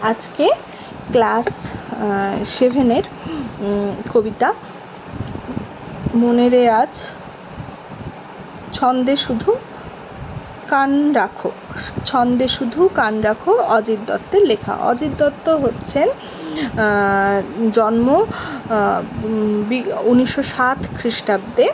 আজকে ক্লাস 7-এর কবিতা মনে রে আজ ছন্দে শুধু কান রাখো। ছন্দে শুধু কান রাখো অজিত দত্তের লেখা। অজিত দত্ত হচ্ছেন জন্ম 1907 খ্রিস্টাব্দে।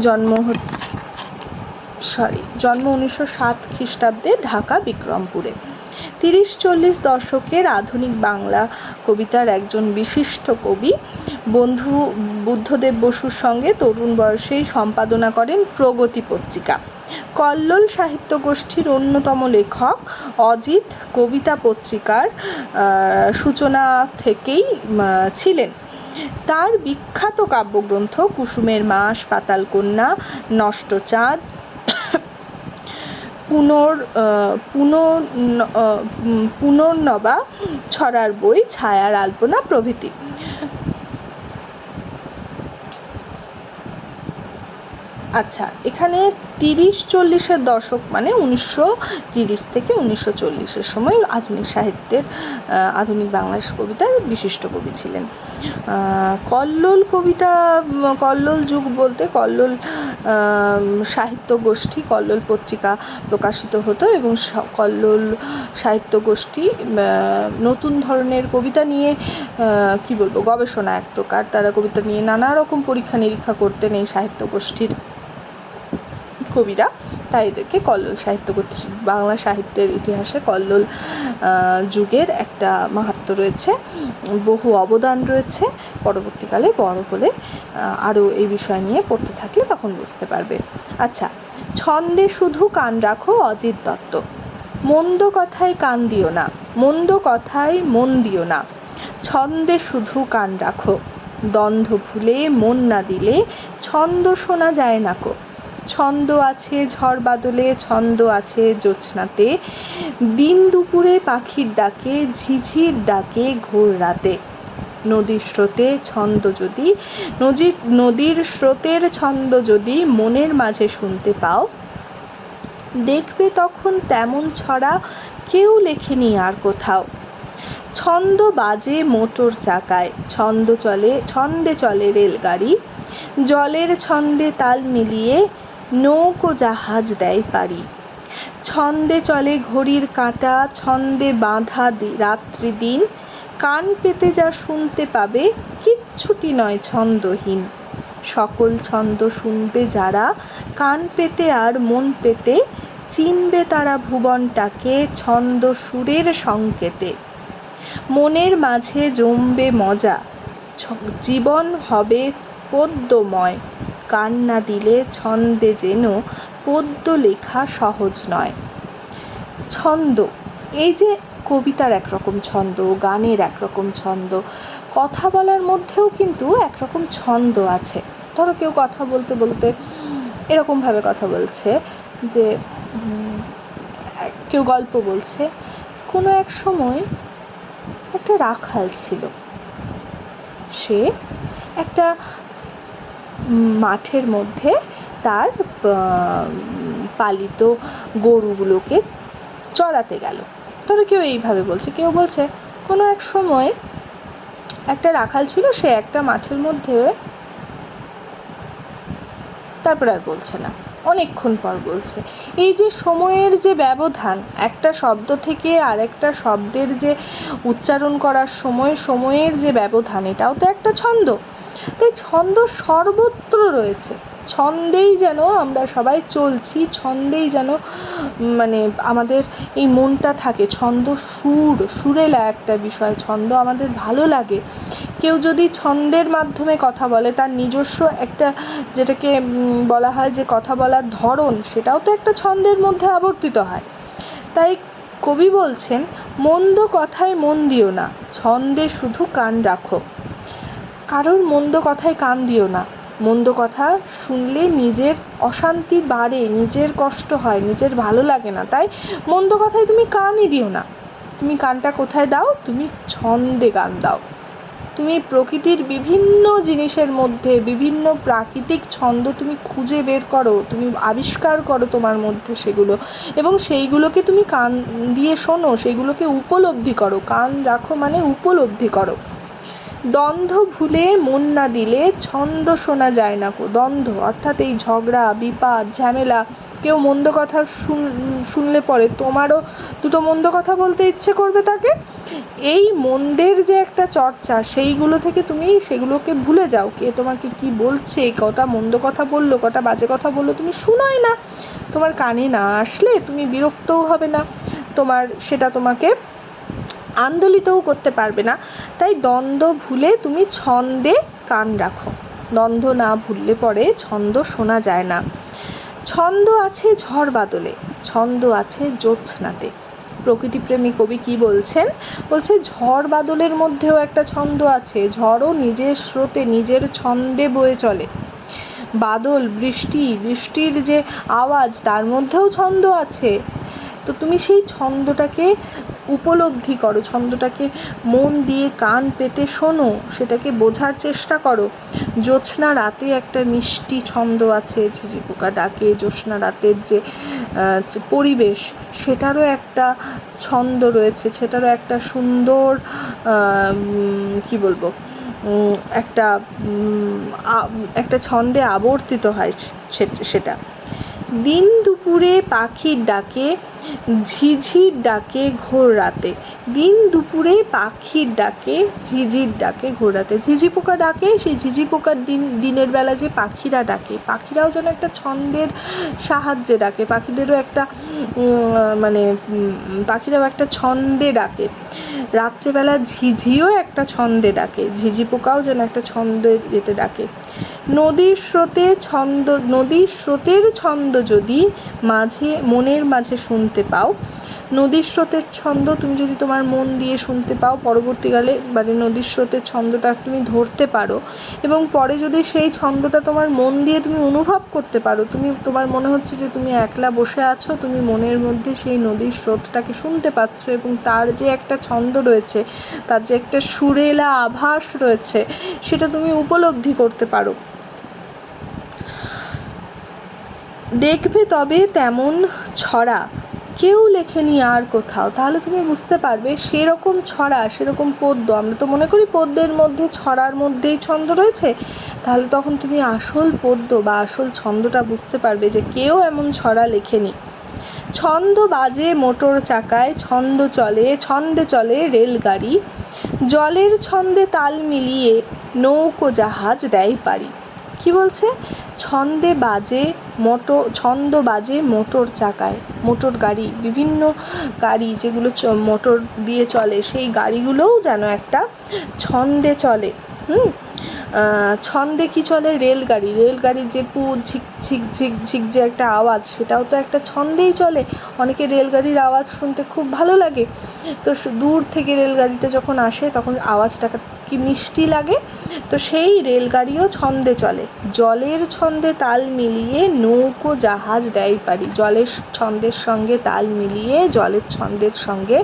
জন্ম 1907 খ্রিস্টাব্দে ঢাকা বিক্রমপুরে। 30-40 দশকের আধুনিক বাংলা কবিতার একজন বিশিষ্ট কবি। বন্ধু বুদ্ধদেব বসুর সঙ্গে তরুণ বয়সেই সম্পাদনা করেন প্রগতি পত্রিকা। কল্লোল সাহিত্য গোষ্ঠীর অন্যতম লেখক অজিত কবিতা পত্রিকার সূচনা থেকেই ছিলেন। তার বিখ্যাত কাব্যগ্রন্থ কুসুমের মাস, পাতাল কন্যা, নষ্ট চাঁদ, পুনর্নবা, ছড়ার বই, ছায়ার আলপনা প্রভৃতি। আচ্ছা, এখানে 30-40-এর দশক মানে 1930 থেকে 1940-এর সময় আধুনিক সাহিত্যের আধুনিক বাংলা কবিতার বিশিষ্ট কবি ছিলেন। কল্লোল কবিতা, কল্লোল যুগ বলতে কল্লোল সাহিত্য গোষ্ঠী, কল্লোল পত্রিকা প্রকাশিত হতো এবং কল্লোল সাহিত্য গোষ্ঠী নতুন ধরনের কবিতা নিয়ে গবেষণা এক প্রকার। তারা কবিতা নিয়ে নানা রকম পরীক্ষা নিরীক্ষা করতেন এই সাহিত্য গোষ্ঠীর কবিরা, তাই এদেরকে কল্লোল সাহিত্য গোষ্ঠী। বাংলা সাহিত্যের ইতিহাসে কল্লোল যুগের একটা মাহাত্ম্য রয়েছে, বহু অবদান রয়েছে। পরবর্তীকালে বড় হলে আরও এই বিষয় নিয়ে পড়তে থাকলে তখন বুঝতে পারবে। আচ্ছা, ছন্দে শুধু কান রাখো অজিত দত্ত। মন্দ কথায় কান দিও না, মন্দ কথায় মন দিও না, ছন্দে শুধু কান রাখো। দ্বন্দ্ব ভুলে মন না দিলে ছন্দ শোনা যায় না কো। ছন্দ আছে ঝড় বাদলে, ছন্দ আছে জ্যোৎস্নাতে, দিন দুপুরে পাখির ডাকে, ঝিঝির ডাকে ঘোর রাতে। নদীর স্রোতে ছন্দ যদি নদীর স্রোতের ছন্দ যদি মনের মাঝে শুনতে পাও, দেখবে তখন তেমন ছড়া কেউ লেখেনি আর কোথাও। ছন্দ বাজে মোটর চাকায়, ছন্দে চলে রেলগাড়ি, জলের ছন্দে তাল মিলিয়ে নৌকো জাহাজ দেয় পারি। ছন্দে চলে ঘড়ির কাঁটা, ছন্দে বাঁধা রাত্রি দিন, কান পেতে যা শুনতে পাবে কিচ্ছুটি নয় ছন্দহীন। সকল ছন্দ শুনবে যারা কান পেতে আর মন পেতে, চিনবে তারা ভুবনটাকে ছন্দ সুরের সংকেতে। মনের মাঝে জমবে মজা, জীবন হবে পদ্যময়, কান না দিলে ছন্দে যেন পদ্য লেখা সহজ নয়। ছন্দ, এই যে কবিতার একরকম ছন্দ, গানের একরকম ছন্দ, কথা বলার মধ্যেও কিন্তু একরকম ছন্দ আছে। ধরো কেউ কথা বলতে বলতে এরকমভাবে কথা বলছে যে কেউ গল্প বলছে, কোনো এক সময় একটা রাখাল ছিল, সে একটা মাঠের মধ্যে তার পালিত গরুগুলোকে চড়াতে গেল। ধরো কেউ এইভাবে বলছে, কেউ বলছে কোনো এক সময় একটা রাখাল ছিল, সে একটা মাঠের মধ্যে, তারপর আর বলছে না, অনেকক্ষণ পর বলছে। এই যে সময়ের যে ব্যবধান, একটা শব্দ থেকে আরেকটা শব্দের যে উচ্চারণ করার সময়ের যে ব্যবধান, এটাও তো একটা ছন্দ। তাই ছন্দ সর্বত্র রয়েছে, ছন্দেই যেন আমরা সবাই চলছি, ছন্দেই যেন আমাদের এই মনটা থাকে। ছন্দ সুরেলা একটা বিষয়, ছন্দ আমাদের ভালো লাগে। কেউ যদি ছন্দের মাধ্যমে কথা বলে, তার নিজস্ব একটা যেটাকে বলা হয় যে কথা বলার ধরন, সেটাও তো একটা ছন্দের মধ্যে আবর্তিত হয়। তাই কবি বলছেন, মন্দ কথায় মন দিও না, ছন্দে শুধু কান রাখো। কারোর মন্দ কথায় কান দিও না। মন্দ কথা শুনলে নিজের অশান্তি বাড়ে, নিজের কষ্ট হয়, নিজের ভালো লাগে না। তাই মন্দ কথায় তুমি কানই দিও না। তুমি কানটা কোথায় দাও? তুমি ছন্দে গান দাও। তুমি প্রকৃতির বিভিন্ন জিনিসের মধ্যে বিভিন্ন প্রাকৃতিক ছন্দ তুমি খুঁজে বের করো, তুমি আবিষ্কার করো তোমার মধ্যে সেগুলো, এবং সেইগুলোকে তুমি কান দিয়ে শোনো, সেইগুলোকে উপলব্ধি করো। কান রাখো মানে উপলব্ধি করো। দ্বন্দ্ব ভুলে মন না দিলে ছন্দ শোনা যায় না কো। দ্বন্দ্ব অর্থাৎ এই ঝগড়া বিবাদ ঝামেলা, কেউ মন্দ কথা শুনলে পরে তোমারও দুটো মন্দ কথা বলতে ইচ্ছে করবে তাকে। এই মন্দের যে একটা চর্চা, সেইগুলো থেকে তুমি সেগুলোকে ভুলে যাও। কে তোমাকে কি বলছে, কটা মন্দ কথা বললো, কটা বাজে কথা বললো, তুমি শুনোই না। তোমার কানে না আসলে তুমি বিরক্তও হবে না, সেটা তোমাকে আন্দোলিতও করতে পারবে না। তাই দ্বন্দ্ব ভুলে তুমি ছন্দে কান রাখো। দ্বন্দ্ব না ভুললে পরে ছন্দ শোনা যায় না। ছন্দ আছে ঝড় বাদলে, ছন্দ আছে জ্যোৎস্নাতে। প্রকৃতিপ্রেমী কবি কি বলছেন? বলছে ঝড় বাদলের মধ্যেও একটা ছন্দ আছে, ঝড়ও নিজের স্রোতে নিজের ছন্দে বয়ে চলে। বাদল বৃষ্টির যে আওয়াজ, তার মধ্যেও ছন্দ আছে। তো তুমি সেই ছন্দটাকে উপলব্ধি করো, ছন্দটাকে মন দিয়ে কান পেতে শোনো, সেটাকে বোঝার চেষ্টা করো। জ্যোৎস্না রাতে একটা মিষ্টি ছন্দ আছে, ঝিঝি পোকা ডাকে, জ্যোৎস্না রাতের যে পরিবেশ, সেটারও একটা ছন্দ রয়েছে, সেটারও একটা সুন্দর কি বলবো, একটা ছন্দে আবর্তিত হয় সেটা। দিন দুপুরে পাখির ডাকে, ঝিঝির ডাকে ঘোর রাতে। দিন দুপুরে পাখির ডাকে, ঝিঝির ডাকে ঘোর রাতে। ঝিঝি পোকা ডাকে, সেই ঝিঝি পোকার দিনের বেলা যে পাখিরা ডাকে, পাখিরাও যেন একটা ছন্দের সাহায্যে ডাকে। পাখিদেরও একটা পাখিরাও একটা ছন্দে ডাকে। রাত্রেবেলা ঝিঝিও একটা ছন্দে ডাকে, ঝিঝি পোকাও যেন একটা ছন্দে যেতে ডাকে। নদীর স্রোতের ছন্দ যদি মনের মাঝে শুনতে পাও, নদীর স্রোতের ছন্দ তুমি যদি তোমার মন দিয়ে শুনতে পাও, পরবর্তীকালে নদীর স্রোতের ছন্দটা তুমি ধরতে পারো, এবং পরে যদি সেই ছন্দটা তোমার মন দিয়ে তুমি অনুভব করতে পারো, তোমার মনে হচ্ছে যে তুমি একলা বসে আছো, তুমি মনের মধ্যে সেই নদীর স্রোতটাকে শুনতে পাচ্ছ, এবং তার যে একটা ছন্দ রয়েছে, তার যে একটা সুরেলা আভাস রয়েছে, সেটা তুমি উপলব্ধি করতে পারো। দেখবে তবে তেমন ছড়া কেউ লেখেনি আর কোথাও। তাহলে তুমি বুঝতে পারবে সেরকম ছড়া, সেরকম পদ্য, আমরা তো মনে করি পদ্যের মধ্যে ছড়ার মধ্যেই ছন্দ রয়েছে, তাহলে তখন তুমি আসল পদ্য বা আসল ছন্দটা বুঝতে পারবে যে কেউ এমন ছড়া লেখেনি। ছন্দ বাজে মোটর চাকায়, ছন্দে চলে রেলগাড়ি, জলের ছন্দে তাল মিলিয়ে নৌকো জাহাজ দেয় পারি। কি বলছে? ছন্দ বাজে মোটর চাকায়, মোটর গাড়ি, বিভিন্ন গাড়ি যেগুলো মোটর দিয়ে চলে, সেই গাড়িগুলোও যেন একটা ছন্দে চলে। ছন্দে কি চলে? রেলগাড়ির যে পু ঝিক ঝিক ঝিক ঝিক যে একটা আওয়াজ, সেটাও তো একটা ছন্দেই চলে। অনেকে রেলগাড়ির আওয়াজ শুনতে খুব ভালো লাগে, তো দূর থেকে রেলগাড়িটা যখন আসে তখন আওয়াজটা কি মিষ্টি লাগে। তো সেই রেলগাড়িও ছন্দে চলে। জলের ছন্দে তাল মিলিয়ে নৌকো জাহাজ দেয় পারি। জলের ছন্দের সঙ্গে তাল মিলিয়ে, জলের ছন্দের সঙ্গে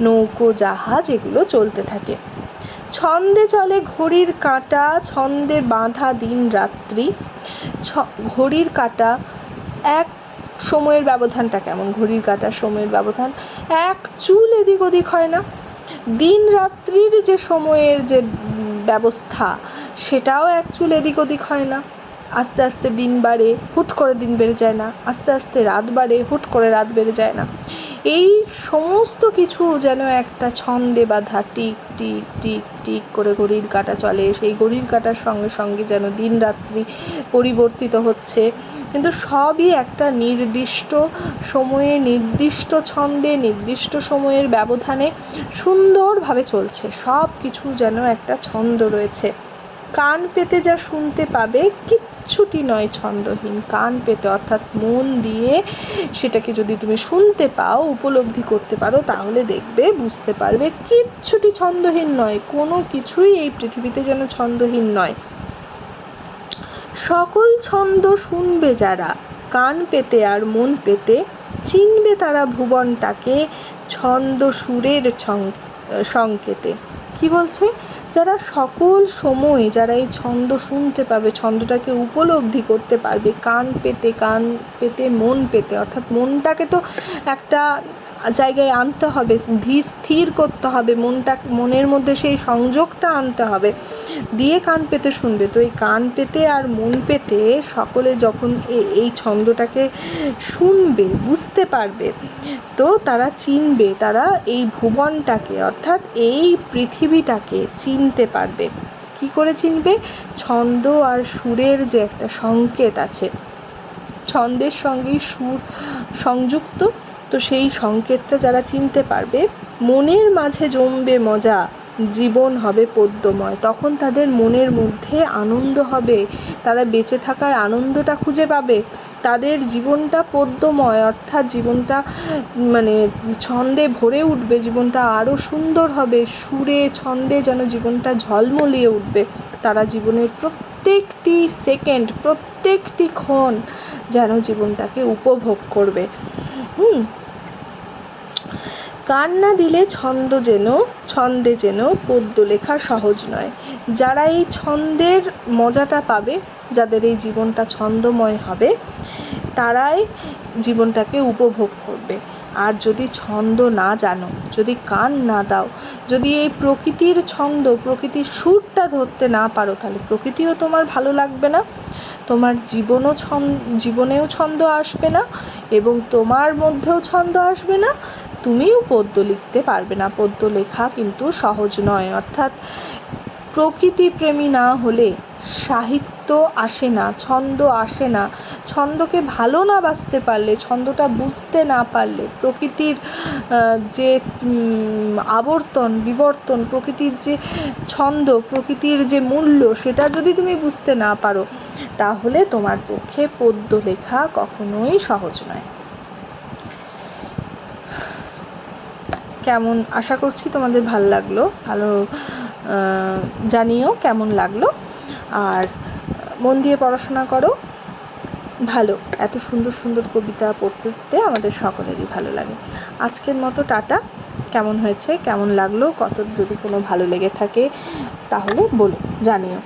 নৌকো জাহাজ এগুলো চলতে থাকে। ছন্দে চলে ঘড়ির কাঁটা, ছন্দে বাঁধা দিন রাত্রি। ঘড়ির কাঁটা এক সময়ের ব্যবধানটা কেমন? ঘড়ির কাঁটার সময়ের ব্যবধান এক চুল এদিক ওদিক হয় না। দিন রাত্রির যে সময়ের যে ব্যবস্থা, সেটাও এক চুল এদিক ওদিক হয় না। আস্তে আস্তে দিন বাড়ে, হুট করে দিন বেড়ে যায় না। আস্তে আস্তে রাত বাড়ে, হুট করে রাত বেড়ে যায় না। এই সমস্ত কিছু যেন একটা ছন্দে বাঁধা, টিক টিক টিক টিক করে ঘড়ির কাঁটা চলে। সেই ঘড়ির কাঁটার সঙ্গে সঙ্গে যেন দিন রাত্রি পরিবর্তিত হচ্ছে, কিন্তু সবই একটা নির্দিষ্ট সময়ে, নির্দিষ্ট ছন্দে, নির্দিষ্ট সময়ের ব্যবধানে সুন্দরভাবে চলছে। সব কিছু যেন একটা ছন্দ রয়েছে। কান পেতে যা শুনতে পাবে কিচ্ছুটি নয় ছন্দহীন। কান পেতে অর্থাৎ মন দিয়ে সেটাকে যদি তুমি শুনতে পাও, উপলব্ধি করতে পারো, তাহলে দেখবে, বুঝতে পারবে কিচ্ছুটি ছন্দহীন নয়। কোনো কিছুই এই পৃথিবীতে যেন ছন্দহীন নয়। সকল ছন্দ শুনবে যারা, কান পেতে আর মন পেতে, চিনবে তারা ভুবনটাকে ছন্দ সুরের সংকেতে। কি বলছে? যারা সকল সময় যারা এই ছন্দ শুনতে পাবে, ছন্দটাকে উপলব্ধি করতে পারবে, কান পেতে মন পেতে, অর্থাৎ মনটাকে তো একটা জায়গায় আনতে হবে, স্থির করতে হবে, মনের মধ্যে সেই সংযোগটা আনতে হবে, দিয়ে কান পেতে শুনবে। তো এই কান পেতে আর মন পেতে সকলে যখন এই ছন্দটাকে শুনবে, বুঝতে পারবে, তো তারা চিনবে, তারা এই ভুবনটাকে অর্থাৎ এই পৃথিবীটাকে চিনতে পারবে। কি করে চিনবে? ছন্দ আর সুরের যে একটা সংকেত আছে, ছন্দের সঙ্গেই সুর সংযুক্ত, তো সেই সংকেতটা যারা চিনতে পারবে, মনের মাঝে জমবে মজা, জীবন হবে পদ্যময়। তখন তাদের মনের মধ্যে আনন্দ হবে, তারা বেঁচে থাকার আনন্দটা খুঁজে পাবে, তাদের জীবনটা পদ্যময়, অর্থাৎ জীবনটা মানে ছন্দে ভরে উঠবে, জীবনটা আরও সুন্দর হবে, সুরে ছন্দে যেন জীবনটা ঝলমলিয়ে উঠবে। তারা জীবনের প্রত্যেকটি সেকেন্ড, প্রত্যেকটি ক্ষণ যেন জীবনটাকে উপভোগ করবে। কান না দিলে ছন্দে যেন পদ্য লেখা সহজ নয়। যারা এই ছন্দের মজাটা পাবে, যাদের এই জীবনটা ছন্দময় হবে, তারাই জীবনটাকে উপভোগ করবে। আর যদি ছন্দ না জানো, যদি কান না দাও, যদি এই প্রকৃতির ছন্দ, প্রকৃতির সুরটা ধরতে না পারো, তাহলে প্রকৃতিও তোমার ভালো লাগবে না, তোমার জীবনেও ছন্দ আসবে না, এবং তোমার মধ্যেও ছন্দ আসবে না, তুমিও পদ্য লিখতে পারবে না। পদ্য লেখা কিন্তু সহজ নয়। অর্থাৎ প্রকৃতিপ্রেমী না হলে সাহিত্য আসে না, ছন্দ আসে না। ছন্দকে ভালো না বাসতে পারলে, ছন্দটা বুঝতে না পারলে, প্রকৃতির যে আবর্তন বিবর্তন, প্রকৃতির যে ছন্দ, প্রকৃতির যে মূল্য, সেটা যদি তুমি বুঝতে না পারো, তাহলে তোমার পক্ষে পদ্য লেখা কখনোই সহজ নয়। কেমন, আশা করছি তোমাদের ভালো লাগলো, জানিও কেমন লাগলো। আর মন দিয়ে পড়াশোনা করো, ভালো, এত সুন্দর সুন্দর কবিতা পড়তে আমাদের সকলেরই ভালো লাগে। আজকের মতো টাটা। কেমন হয়েছে, কেমন লাগলো, যদি কোনো ভালো লেগে থাকে তাহলে বলো, জানিও।